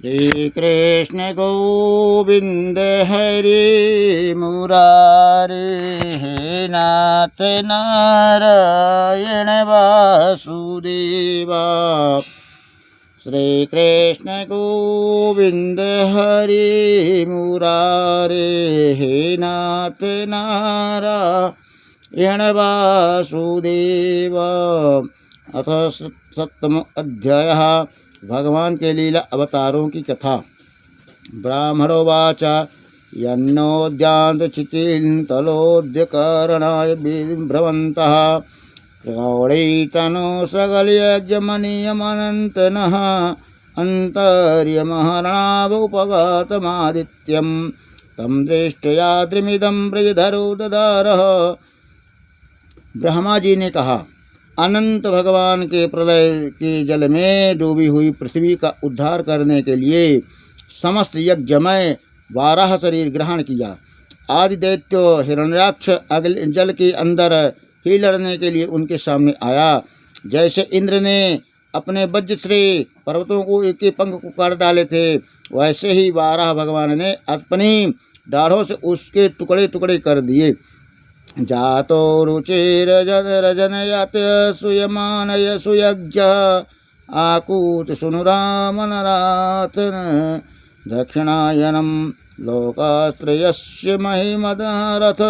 श्री कृष्ण गोविंद हरि मुरारे, हे नाथ नारायण वासुदेवा। श्री कृष्ण गोविंद हरि मुरारे, हे नाथ नारायण वासुदेवा। अथ सप्तमो अध्यायः। भगवान के लीला अवतारों की कथा। ब्राह्मणोवाच यन्नोद्यान्तचितिन्तलोद्यकरणाय बिभ्रवन्तः क्रौडैतनो सकलयज्ञमनीयमनन्तनः अन्तर्यमहरणावुपगतमादित्यं तं दृष्ट्या द्रिमिदं ब्रजधरो ददारः। ब्रह्मा जी ने कहा, अनंत भगवान के प्रलय के जल में डूबी हुई पृथ्वी का उद्धार करने के लिए समस्त यज्ञमय 12 शरीर ग्रहण किया। आदि दैत्य हिरण्याक्ष अगले जल के अंदर ही लड़ने के लिए उनके सामने आया। जैसे इंद्र ने अपने वज्र से पर्वतों को एक एक पंख को काट डाले थे, वैसे ही 12 भगवान ने अपनी डाढ़ों से उसके टुकड़े टुकड़े कर दिए। जातो रुचिरजनयत सुयमानय सुयज्ञ आकूत सुनुरामनरातन दक्षिणायनं लोकास्त्रयस्य महिमदरथ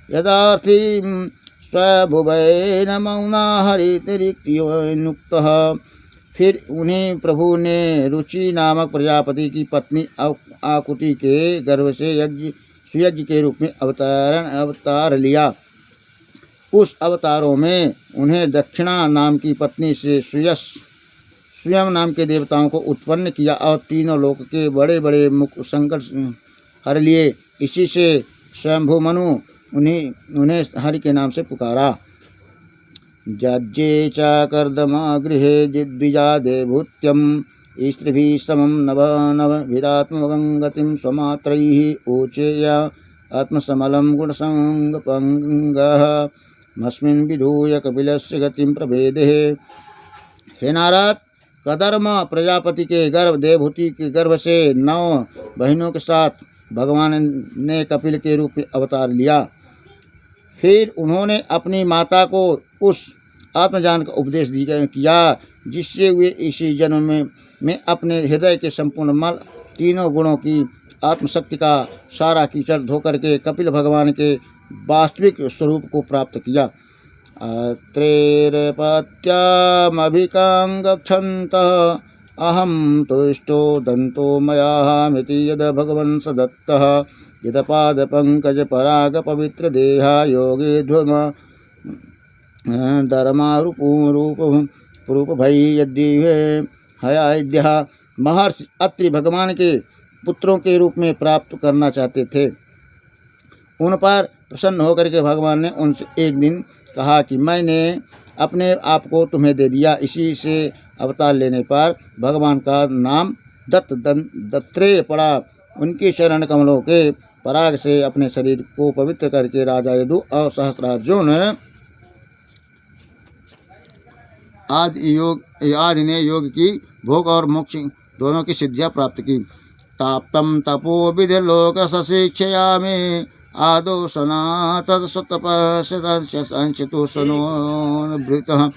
यदार्थिं स्वभुवैन मौना हरितिरिक्तियुक्तः। फिर उन्हें प्रभु ने रुचि नामक प्रजापति की पत्नी आकुति के गर्भ से सुयज्ञ के रूप में अवतार लिया। उस अवतारों में उन्हें दक्षिणा नाम की पत्नी से स्वयं नाम के देवताओं को उत्पन्न किया और तीनों लोक के बड़े बड़े मुख संकट हर लिए। इसी से स्वयंभू मनु उन्हें हरि के नाम से पुकारा। जज्जे च कर्दमा गृहे जिद्विजादे भूत्यम स्त्रिभिः समं नवविधात्मगतिं स्वमात्रैः ऊचेय आत्मसमलं गुणसंगपङ्गः मस्मिन् विधूय कपिलस्य गतिं प्रभेदे। हे नारद, कदर्मा प्रजापति के गर्भ देवहूति के गर्भ से 9 बहनों के साथ भगवान ने कपिल के रूप में अवतार लिया। फिर उन्होंने अपनी माता को उस आत्मज्ञान का उपदेश किया, जिससे वे इसी जन्म में अपने हृदय के संपूर्ण मल तीनों गुणों की आत्मशक्ति का सारा कीचड़ धोकर के कपिल भगवान के वास्तविक स्वरूप को प्राप्त किया। अत्रैरपत्यामभिकां गच्छन्तः अहं तुष्टो दन्तो मयाहमिति यद भगवन् सदत्तः यदपादपङ्कजपरागपवित्रदेहा योगे ध्वम धर्मारूपभै यद्दिवे हयाद्यः। महर्षि अत्रि भगवान के पुत्रों के रूप में प्राप्त करना चाहते थे। उन पर प्रसन्न होकर के भगवान ने उनसे एक दिन कहा कि मैंने अपने आप को तुम्हें दे दिया। इसी से अवतार लेने पर भगवान का नाम दत्त्रेय पड़ा। उनकी शरण कमलों के पराग से अपने शरीर को पवित्र करके राजा यदु और सहस्त्रार्जुन आदि ने योग की भोग और मोक्ष दोनों की सिद्धियां प्राप्त की। ताप्तम तपो विधिलोक सशिक्षयामि आदो सनातसतपशतु सनोभृतः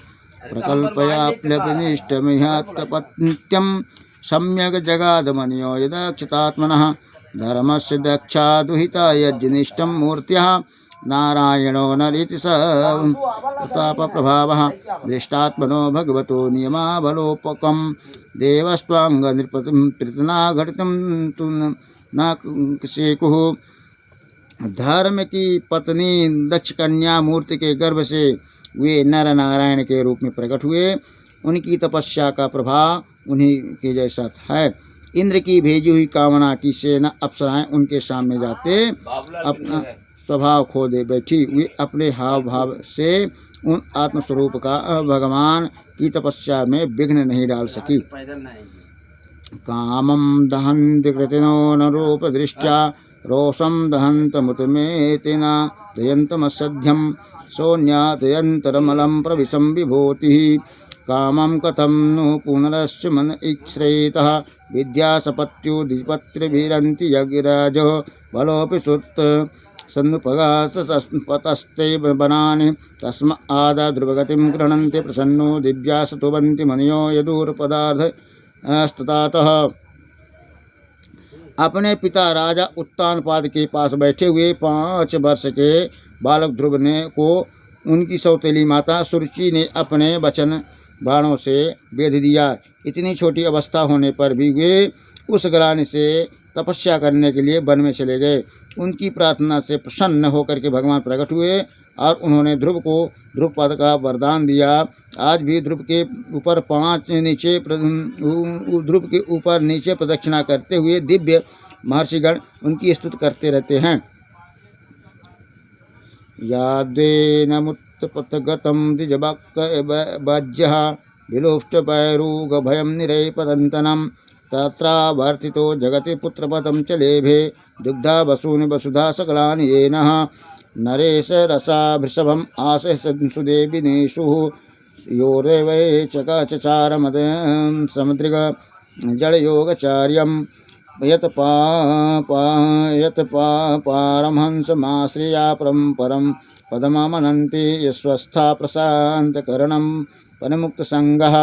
प्रकल्पयाप्यनिष्टमिहत्पत्यं सम्यक् जगादमन्यो यदक्षतात्मनः धर्मस्य दक्षा दुहिता यज्ञनिष्ठं मूर्त्याः नारायणो नरीति स प्रतापप्रभावः दृष्टात्मनो भगवतो नियमावलोपकं देवस्त्वाङ्गनिर्पृतना घटितं तु न शेकुः। धर्म की पत्नी दक्ष कन्या मूर्ति के गर्भ से वे नर नारायण के रूप में प्रकट हुए। उनकी तपस्या का प्रभाव उन्हीं के जैसा है। इंद्र की भेजी हुई कामना की सेना अप्सराएं उनके सामने जाते अपना स्वभाव खो दे बैठी। वे अपने हाव भाव से उन आत्मस्वरूप का भगवान की तपस्या में विघ्न नहीं डाल सकी। कामं दहन्ति कृतिनो न रूप दृष्ट्या रोषं दहन्तमुतमेतिना दयन्तमसध्यं सोऽन्यातयन्तरमलं प्रविशं विभूतिः। कामं कथं नु पुनरश्च मन इच्छ्रेतः विद्यासपत्युधिपत्रिभिरन्ति यज्ञराजो बलोऽपि सुत सन्नुपगास्तस्ते वनानि तस्माद् ध्रुवगतिं गृह्णन्ति प्रसन्नो दिव्यास्तुवन्ति मनुयो यदूरपदार्थस्ततः। अपने पिता राजा उत्तानपाद के पास बैठे हुए 5 वर्ष के बालक ध्रुव ने को उनकी सौतेली माता सुरुचि ने अपने वचन बाणों से बेध दिया। इतनी छोटी अवस्था होने पर भी वे उस ग्लानि से तपस्या करने के लिए वन में चले गए। उनकी प्रार्थना से प्रसन्न होकर के भगवान प्रकट हुए और उन्होंने ध्रुव को ध्रुव पद का वरदान दिया। आज भी ध्रुव के ऊपर नीचे प्रदक्षिणा करते हुए दिव्य महर्षिगण उनकी स्तुति करते रहते हैं। याद्वेनमुत्पतगतं द्विजभक्तवज्यः विलोष्टपैरुगभयं निरैपदन्तनं तत्रावर्तितो जगति पुत्रपदं च लेभे दुग्धा वसूनि वसुधा सकलानि येनः नरेश रसा वृषभम् आशय सुदेविनेषुः योरेवै चकाचचारमद समुद्रिग जडयोगचार्यं यत् पारमहंसमाश्रया परं पदमनन्ति यस्वस्था प्रशान्तकरणं पनमुक्तसंगः।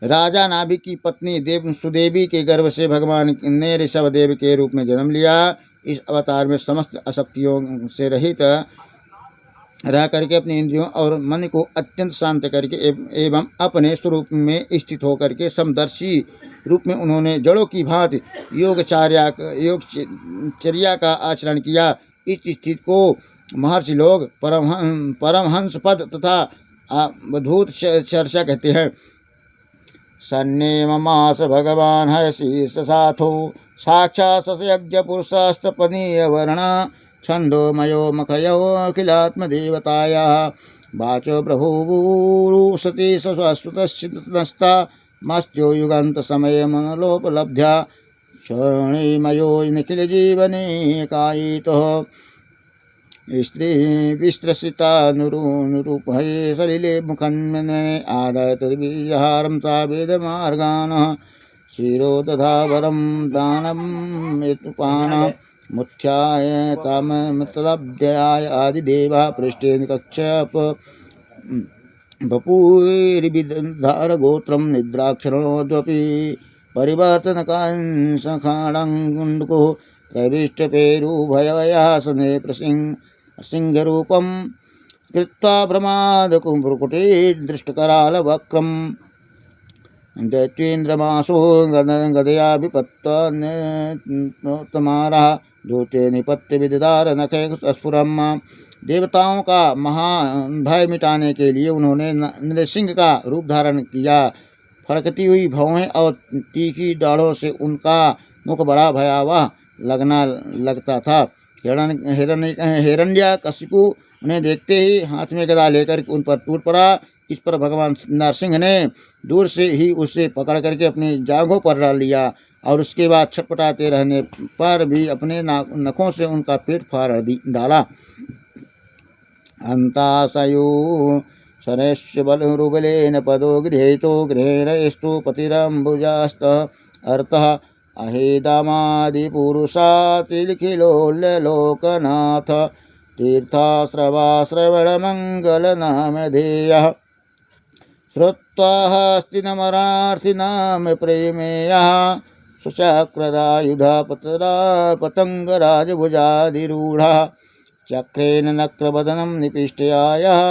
राजा नाभि की पत्नी देव सुदेवी के गर्भ से भगवान ने ऋषभदेव के रूप में जन्म लिया। इस अवतार में समस्त आसक्तियों से रहित रह करके अपनी इंद्रियों और मन को अत्यंत शांत करके एवं अपने स्वरूप में स्थित होकर के समदर्शी रूप में उन्होंने जड़ों की भांति योगचर्या का आचरण किया। इस स्थिति को महर्षि लोग परमहंस पद तथा अवधूत चर्चा कहते हैं। सन्नेममास भगवान है शीर्ष साथो साक्षात् सयज्ञ पुरुषस्तपनीय वर्ण छंदोमयो मखयो अखिलात्मदेवताया वाचो प्रभुरुसति स्वस्वतश्चित्तनस्ता मस्त्यो युगान्त समय मनलोपलब्ध्या क्षणिमयो निखिल जीवने कायितो स्त्री विस्त्रसिता नुरूपहे सलिले मुखन्मने आदयत बीजहारं सा वेदमार्गानः शिरोदधावरं दानं यत्पान मुख्याय तामतलब्ध्याय आदिदेवा पृष्ठे कक्षप बपूर्विधारगोत्रं निद्राक्षरणोद्वपि परिवर्तनकांसखाणं कुण्डको प्रविष्टपेरुभयवयासने सिंहरूपं कृत्वा प्रमादकुम्भ्रुकुटे दृष्टकरालवक्रं दैत्येन्द्रमासो गदयाभिपत्तमारः दूते निपत्य विददार नखे स्फुरम। देवताओं का महान भय मिटाने के लिए उन्होंने नृसिंह का रूप धारण किया। फड़कती हुई भौहें और तीखी दाढ़ों से उनका मुख बड़ा भयावह लगता था। हिरण्यकशिपु उन्हें देखते ही हाथ में गदा लेकर उन पर टूट पड़ा। इस पर भगवान नरसिंह ने दूर से ही उसे पकड़ करके अपनी जांघों पर डाल लिया और उसके बाद छटपटाते रहने पर भी अपने नखों से उनका पेट फाड़ डाला। अंतासयो शनैश्च बलरुबलेन पदो गृहीतो गृहेणस्तु पतिरम्बुजास्त अर्थः अहेदामादिपुरुषातिलिखिलोल्लोकनाथ तीर्थाश्रवाश्रवणमङ्गलनामधेयः श्रुत्वा हस्तिनमरार्थिनाम प्रेमेयः सुचक्रदायुधा पतङ्गराजभुजाधिरूढः चक्रेण नक्रवदनं निपिष्टयायः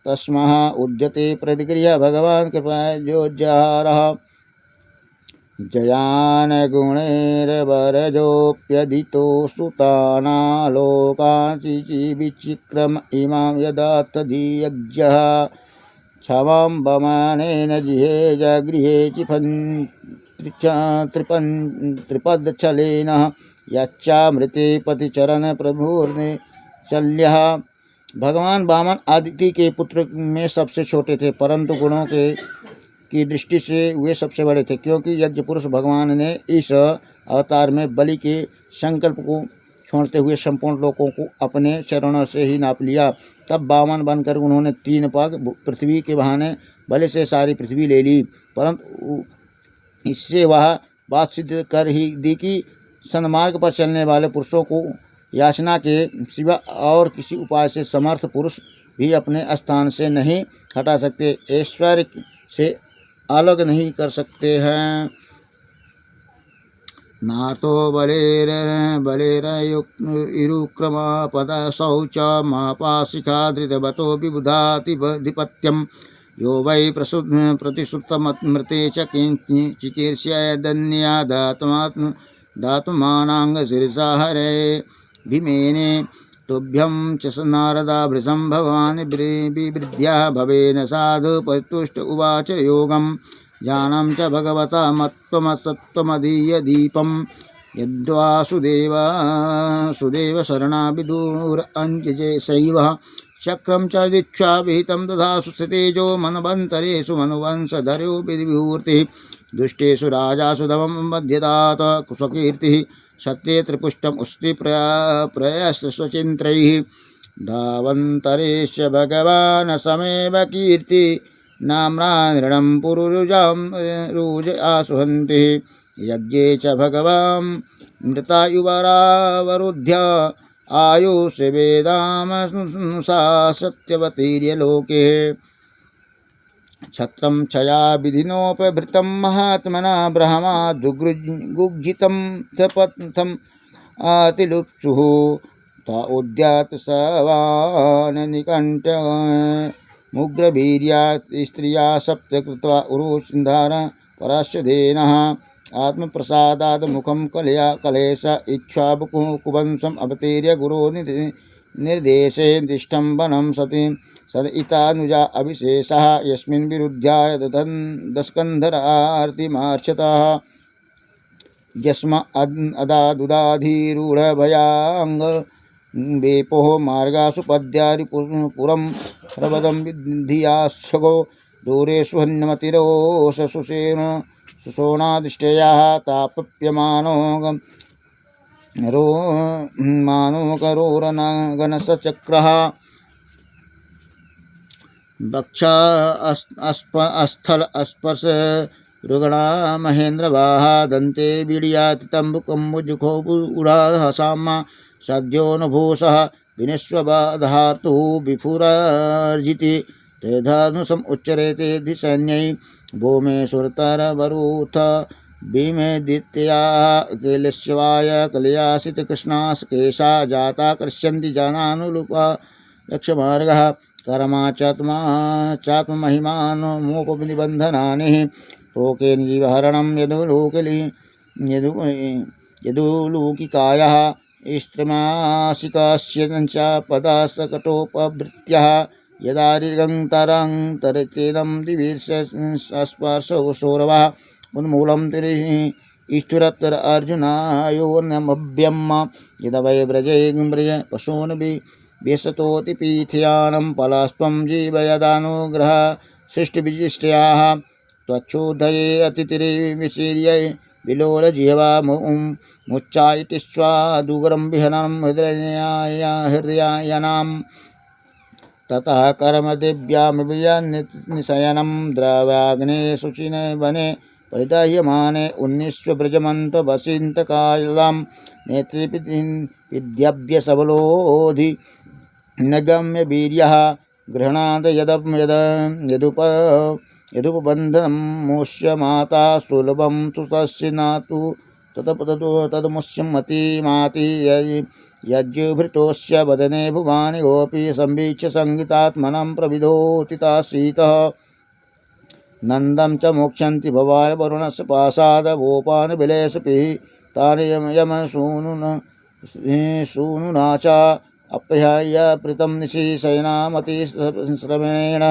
तस्मः उद्यते प्रतिगृह्य भगवान् कृपायोज्यहारः जयान गुणैर्वरजोऽप्यधितो सुतानालोकाचिचिविचिक्रम इमां यदात्तधीयज्ञः क्षमां बमानेन जिहेज गृहे त्रिपदच्छलेन यच्चामृते पतिचरण प्रभुर्ने शल्यः। भगवान वामन आदिति के पुत्र में सबसे छोटे थे, परंतु गुणों की दृष्टि से वे सबसे बड़े थे, क्योंकि यज्ञ पुरुष भगवान ने इस अवतार में बलि के संकल्प को छोड़ते हुए संपूर्ण लोकों को अपने चरणों से ही नाप लिया। तब वामन बनकर उन्होंने 3 पग पृथ्वी के बहाने बलि से सारी पृथ्वी ले ली, परंतु इससे वह बात सिद्ध कर ही दी कि सन्मार्ग पर चलने वाले पुरुषों को याचना के सिवा और किसी उपाय से समर्थ पुरुष भी अपने स्थान से नहीं हटा सकते, ऐश्वर्य से अलग नहीं कर सकते हैं। नातो बलेरयुक्रमा पद शौच मापाशिखा धृतवतो विबुधातिपत्यम यो वै प्रतिश्रुतमृते च चिकीर्ष्यदन्या धातुमानाङ्गशीर्षा हरे भीमेने तुभ्यं च नारदाभृशं भवान् विवृद्ध्या भवेन साधु परितुष्ट उवाच योगं ज्ञानं च भगवता मत्त्वमसत्त्वमदीयदीपं यद्वा सुदेव शरणा विदुर अञ्जजे शैवः चक्रं च दीक्षा विहितं दधासु स्थितेजो मनवन्तरेषु मनुवंशधरो विभूतिः दुष्टेषु राजासु दमं मध्यदात स्वकीर्तिः सत्ये त्रिपुष्टम् उस्ति प्रयस्वचिन्त्रैः धावन्तरेश्च भगवान् समेव कीर्ति नाम्ना नृणं पुरुजां रुज आसुहन्ति यज्ञे च भगवान् मृतायुवरावरुध्य आयुष वेदामनुषा सत्यवतीर्य लोके छत्रं छया विधिनोपभृतं महात्मना ब्रह्मा दुग्जितं तपथम् अतिलुप्सुः ता उद्यात सवाननिकण्ठ मुग्रवीर्या स्त्रिया सप्त कृत्वा उरुचिन्धार पराश्चदेनः आत्मप्रसादात् मुखं कलेश इच्छाकुवंशम् अवतीर्य गुरो निर्देशे दिष्टं वनं सति सदितानुजा अभिशेषः यस्मिन् विरुद्ध्याय दस्कन्धरार्तिमार्च्छतः यस्म अदादुदाधीरूढभयाङ्ग वेपोः मार्गासु पद्यारिपुरं प्रवदं विधियाश्चगो दूरेषु हन्मतिरोषसुषेण सुषोणादिष्टयाः तापप्यमानो करोरनगनसचक्रः वक्षा अस्थल स्पर्श रुगणा महेन्द्रवाहा दन्ते बीड्यातितम्बुकम्बुजुखो उडाहसामा सद्योऽनुभूषः विनिष्वबाधार्तु विफुरार्जिति तेधानुसम् उच्चरेते धिसैन्यै भूमे सुरतरवरूथ भीमे द्वितीया केलस्यवाय कलयासित कृष्णास केशा जाता कृष्यन्ति जनानुलुपा लक्ष्यमार्गः कर्मा चात्महिमानमोपनिबन्धनानि लोकेन जीवहरणं यदुलौकिकायः स्त्रीमासिकास्य च पदासकटोपभृत्यः यदारिगन्तरं दिवीर्षस्पर्शो सौरवः उन्मूलं तिरिष्ठुरत्र अर्जुनायोर्नमभ्यम् यदवै व्रजे पशून् व्यसतोति पीथयानं पलास्त्वं जीवयदानुग्रह सृष्टिविजिष्टयाः त्वच्छोदये अतिथिर्विशीर्य विलोलजिह्वा मुच्चायतिष्वादुग्रं विहनं हृदयानां ततः कर्मदिव्यामियन्निशयनं द्रव्याग्ने शुचिन वने परिदह्यमाने उन्निष्वब्रजमन्तवसिन्तकालं नेत्रेऽप्यसबलोधि न गम्य वीर्यः गृह्णाद यदुपबन्धनं मोष्य माता सुलभं सुतस्य नातु तदमुष्यं मतिमाति यज्जुभृतोस्य वदने भुवानि गोपी संवीक्ष्य संगीतात्मनं प्रविदोतितासीतः नन्दं च मोक्षन्ति भवाय वरुणस्य पाशादवोपान विलेशपिः तानि यमसूनुना च अप्याय्य प्रीतं निशिशयनामतिश्रमेण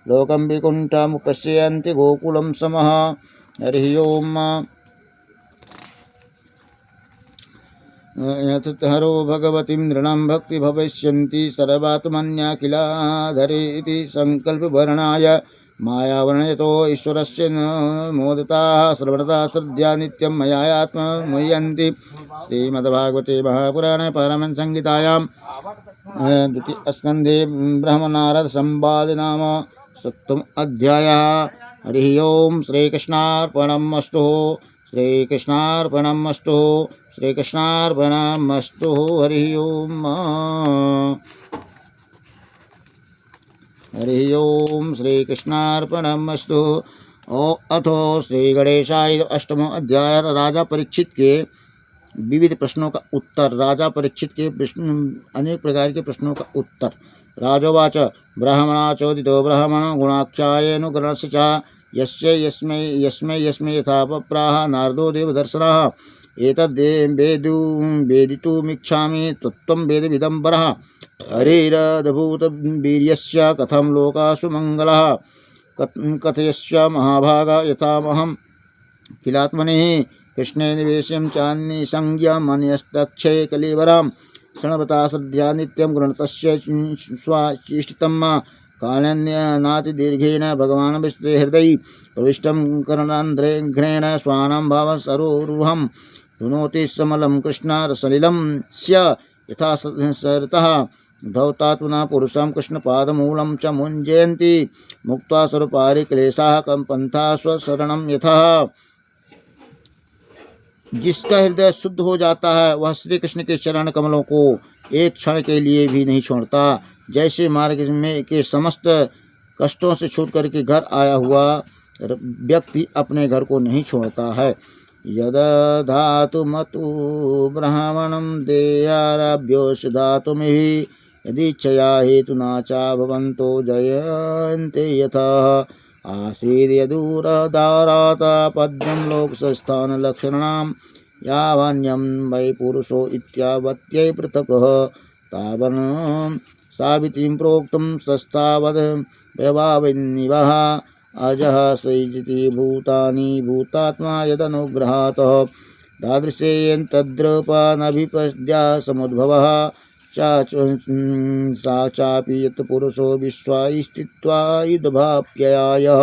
लोकं विकुण्ठमुपश्यन्ति गोकुलं समः। हरिः ओम्। यतहरो भगवतीं नृणां भक्ति भविष्यन्ति सर्वात्मन्याखिलाधरे इति संकल्पवर्णाय मायावर्णयतो ईश्वरस्य मोदताः सर्वदा श्रद्धा नित्यं मयात्ममुह्यन्ति। श्रीमद्भागवते महापुराणे पारमहंससंहितायां द्वितीयस्कन्धे ब्रह्मनारद संवाद नाम 7 अध्यायः। हरि ओम श्रीकृष्णार्पणमस्तु। श्रीकृष्णार्पणमस्तु। श्रीकृष्णार्पणमस्तु। हरि ओम। हरि ओम श्रीकृष्णार्पणमस्तु। अथो श्री गणेशाय अष्टमो अध्याय। राजा परीक्षित के विविध प्रश्नों का उत्तर। राजा परीक्षित के अनेक प्रकार के प्रश्नों का उत्तर। राजोवाच ब्राह्मणा चोदितो ब्राह्मणो गुणाख्यायेनुगणस्य च यस्य यस्मै यस्मै यस्मै यथा पप्राह नारदो देवदर्शनः वेदितुमिच्छामि तत्त्वं वेदविदं परः हरेरद्भुतवीर्यस्य कथं लोकासु मङ्गलः कथयस्य महाभागा यथामहं किलात्मनिः कृष्णे निवेशं चान्यसंज्ञमन्यस्तक्षये कलेवरां शृण्वता श्रद्धया नित्यं गृणतस्य स्वाचेष्टितं कालन्यनातिदीर्घेण भगवान् विस्तृते हृदये प्रविष्टं कर्णान्ध्रेघ्रेण स्वानां भावसरोरुहं धुनोति समलं कृष्णरसलिलं स्य यथा सरतः भवतात्मना पुरुषं कृष्णपादमूलं च मुञ्जयन्ति मुक्त्वा स्वरूपारि क्लेशाः कंपन्था स्वशरणं यथा। जिसका हृदय शुद्ध हो जाता है वह श्री कृष्ण के चरण कमलों को एक क्षण के लिए भी नहीं छोड़ता। जैसे मार्ग में के समस्त कष्टों से छूट करके घर आया हुआ व्यक्ति अपने घर को नहीं छोड़ता है। यदा धातु मतु ब्राह्मणं देयारभ्योष धातुमिहि यदीच्छया हेतुना च भवन्तो जयन्ते यथा आसीद् यदूरदारात् पद्यं लोकस्थानलक्षणां यावन्यं वै पुरुषो इत्यावत्यै पृथक्ः तावन् सावित्रीं प्रोक्तं सस्तावद् व्यभाविन्निवः अजः सैजिति भूतानि भूतात्मा यदनुग्रहात् तादृशेन तद्रूपानभिपद्या समुद्भवः सा चापि यत् पुरुषो विश्वा स्थित्वा युद्धभाप्ययायः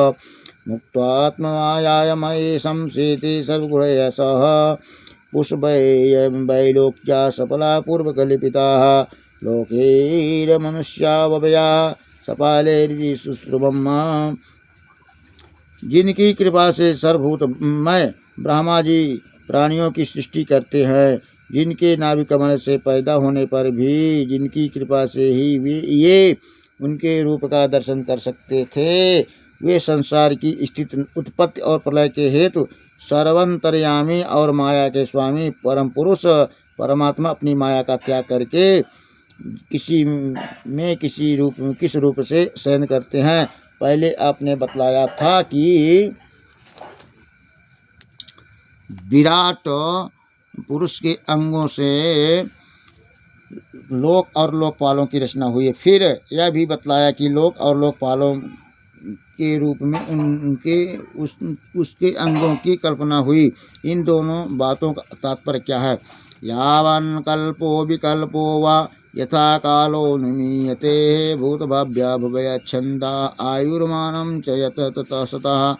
मुक्त्वात्ममायामये संसेति सर्वगुणयशः पुष्पैलोक्या सफला पूर्वकल्पिताः लोकैर्मनुष्यावया सपालैरिति सुश्रुवम्। जिनकी कृपा से सर्वभूतमय ब्रह्मा जी प्राणियों की सृष्टि करते हैं, जिनके नाभि कमल से पैदा होने पर भी जिनकी कृपा से ही वे ये उनके रूप का दर्शन कर सकते थे, वे संसार की स्थिति उत्पत्ति और प्रलय के हेतु सर्वंतर्यामी और माया के स्वामी परम पुरुष परमात्मा अपनी माया का त्याग करके किस रूप से शयन करते हैं। पहले आपने बतलाया था कि विराट पुरुष के अंगों से लोक और लोकपालों की रचना हुई है। फिर यह भी बतलाया कि लोक और लोकपालों के रूप में उसके अंगों की कल्पना हुई। इन दोनों बातों का तात्पर्य क्या है? यावन् कल्पो विकल्पो वा यथा कालो निमीयते भूतभाव्या भवयच्छन्दा आयुर्मानं च यत ततः सतः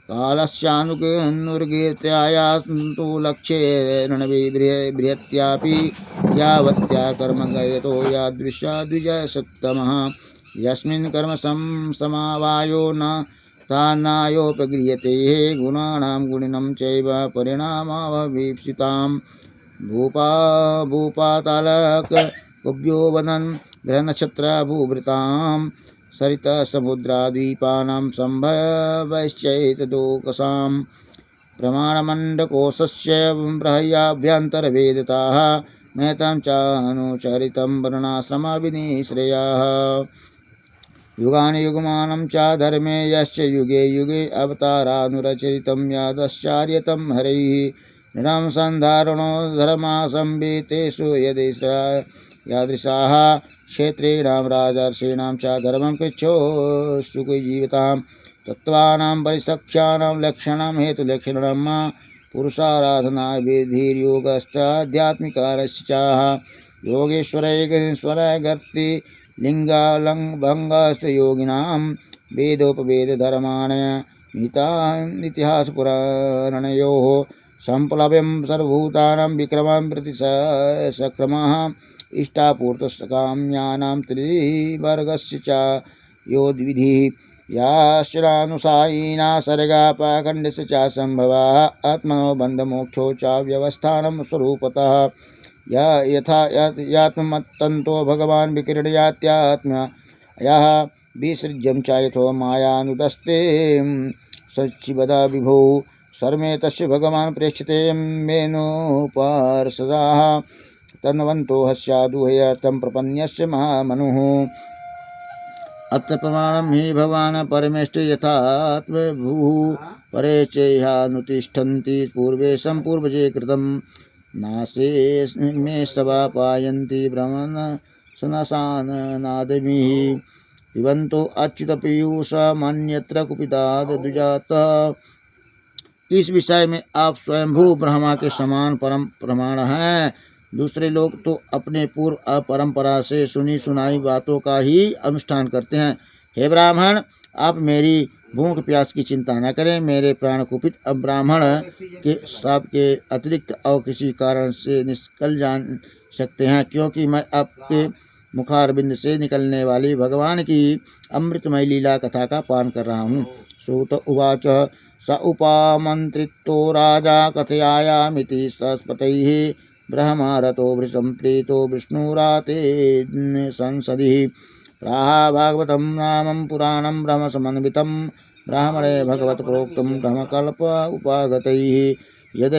कालस्यानुर्गीर्त्यायास्तु लक्ष्ये रणविबृहत्यापि यावत्या कर्म गयतो यादृशा द्विजसत्तमः यस्मिन् कर्म समावायो न तान्नायोपगृह्यते गुणानां गुणिनं चैव परिणामाववीप्सितां भूपातालक कुब्यो वदन् ग्रहनक्षत्र भूभृतां सरिता समुद्राद्वीपानां सम्भवश्चैतदोकसां प्रमाणमण्डकोशस्य बृहय्याभ्यन्तरवेदताः महतां चानुचरितं वर्णाश्रमाभिनिश्रेयाः युगानि युगमानं च धर्मे यश्च युगे युगे अवतारानुरचरितं यादश्चार्यतं हरैः नृणां सन्धारणो धर्मा संवितेषु यादृशाः क्षेत्रीणां राजर्षीणां च धर्मं पृच्छो सुखजीवितां तत्त्वानां परिसख्यानां लक्षणं हेतुलक्षणं पुरुषाराधना विधिर्योगश्चाध्यात्मिकारश्च योगेश्वरैश्वरगर्ति लिङ्गालङ्भङ्गस्तयोगिनां वेदोपवेदधर्मान् इतिहासपुराणयोः सम्प्लव्यं सर्वभूतानां विक्रमं प्रति सक्रमः इष्टापूर्तकाम्यानां त्रिवर्गस्य च यो विधिः याश्चरानुसायिना सर्गापाखण्डस्य च सम्भवाः आत्मनो बन्धमोक्षो च व्यवस्थानं स्वरूपतः यथा यात्मत्तन्तो भगवान् विकिरणयात्यात्मयः विसृज्यं च यथो मायानुदस्ते सच्चिवदा विभो सर्वे तस्य भगवान् प्रेक्षते मेनोपार्षदाः तन्वन्तो हस्यादुहेयर्थं प्रपन्यस्य महामनुः अत्र प्रमाणं हि भगवान् परमेष्टि यथात्मभूः परे चेहानुतिष्ठन्ति पूर्वे सम्पूर्वजे कृतं नासे मे सवा पायन्ति ब्रह्मन् सनसाननादमिः पिबन्तो अच्युतपीयूषमन्यत्र कुपिताद् द्विजातः। इस विषय में आप स्वयंभू ब्रह्मा के समान परम प्रमाण हैं। दूसरे लोग तो अपने पूर्व परंपरा से सुनी सुनाई बातों का ही अनुष्ठान करते हैं। हे ब्राह्मण, आप मेरी भूख प्यास की चिंता न करें। मेरे प्राण कुपित अब ब्राह्मण के साप के अतिरिक्त और किसी कारण से निष्कल जान सकते हैं, क्योंकि मैं आपके मुखारबिंद से निकलने वाली भगवान की अमृतमय लीला कथा का पान कर रहा हूँ। सूत उवाच स उपामन्त्रितो राजा कथयायामिति सरस्वतैः ब्रह्मरतो वृषम्प्रीतो विष्णुराते संसदि प्राह भागवतं नामं पुराणं ब्रह्मसमन्वितं ब्राह्मणे भगवत् प्रोक्तं ब्रह्मकल्प उपागतैः यद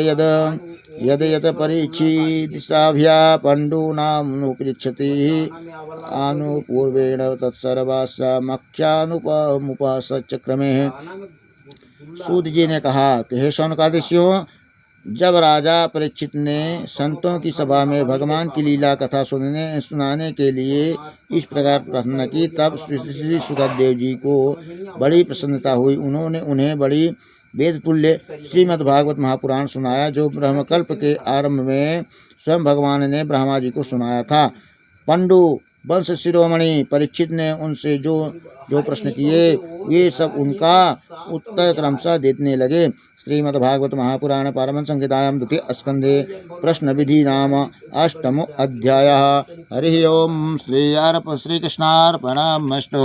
यद परीक्षिदिशाभ्या पण्डूनामुपृच्छति आनुपूर्वेण तत्सर्वास्मख्यानुपमुपासचक्रमे। सूत जी ने कहा कि हे शौनकादित्यों, जब राजा परीक्षित ने संतों की सभा में भगवान की लीला कथा सुनाने के लिए इस प्रकार प्रार्थना की, तब श्री सुखदेव जी को बड़ी प्रसन्नता हुई। उन्होंने उन्हें बड़ी वेद तुल्य श्रीमद्भागवत महापुराण सुनाया, जो ब्रह्मकल्प के आरंभ में स्वयं भगवान ने ब्रह्मा जी को सुनाया था। पंडु वंश शिरोमणि परीक्षित ने उनसे जो प्रश्न किए, वे सब उनका उत्तर क्रमशः देने लगे। श्रीमद्भागवत महापुराण पारमहंस संहितायां द्वितीय स्कंधे प्रश्न विधि नाम अष्टमो अध्यायः। हरि ओम श्रीकृष्णार्पणमस्तु।